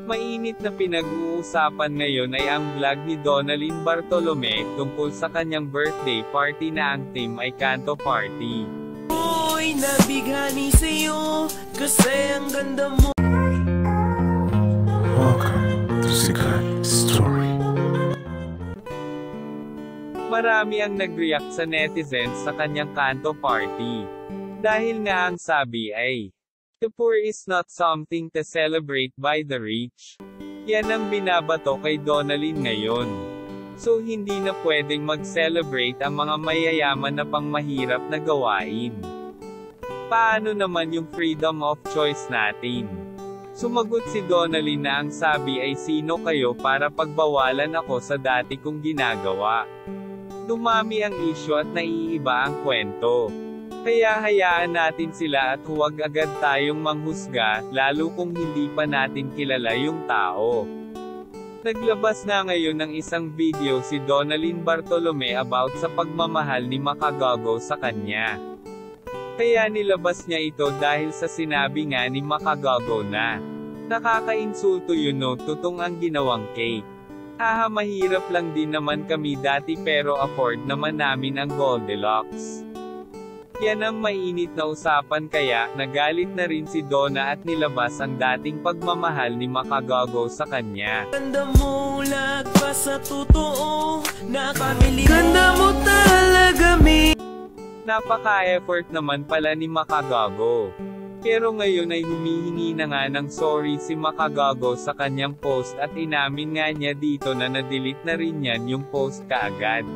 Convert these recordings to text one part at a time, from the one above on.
Mainit na pinag-uusapan ngayon ay ang vlog ni Donalyn Bartolome tungkol sa kanyang birthday party na ang theme ay Kanto Party. Uy, nabighani sa'yo kasi ang ganda mo. Welcome to Sikat Story. Marami ang nag-react sa netizens sa kanyang Kanto Party. Dahil nga ang sabi ay, "The poor is not something to celebrate by the rich." Yan ang binabato kay Donalyn ngayon. So hindi na pwedeng mag-celebrate ang mga mayayaman na pangmahirap na gawain. Paano naman yung freedom of choice natin? Sumagot si Donalyn na ang sabi ay, "Sino kayo para pagbawalan ako sa dati kong ginagawa?" Dumami ang issue at naiiba ang kwento. Kaya hayaan natin sila at huwag agad tayong manghusga, lalo kung hindi pa natin kilala yung tao. Naglabas na ngayon ng isang video si Donalyn Bartolome about sa pagmamahal ni Makagago sa kanya. Kaya nilabas niya ito dahil sa sinabi nga ni Makagago na, "Nakakainsulto yun no, tutong ang ginawang cake. Haha, mahirap lang din naman kami dati pero afford naman namin ang Goldilocks." Yan ang mainit na usapan kaya nagalit na rin si Donna at nilabas ang dating pagmamahal ni Makagago sa kanya. Ganda mo lagpas sa totoo, nakabili. Ganda mo talaga, mi. Napaka-effort naman pala ni Makagago. Pero ngayon ay humihingi na nga ng sorry si Makagago sa kanyang post at inamin nga niya dito na na-delete na rin yan yung post kaagad.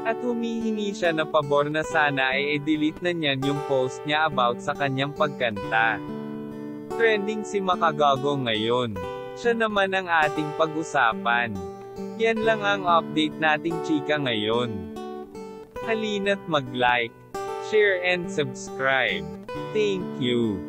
At humihingi siya na pabor na sana ay i-delete na niyan yung post niya about sa kanyang pagkanta. Trending si Makagago ngayon. Siya naman ang ating pag-usapan. Yan lang ang update nating chika ngayon. Halina't mag-like, share and subscribe. Thank you.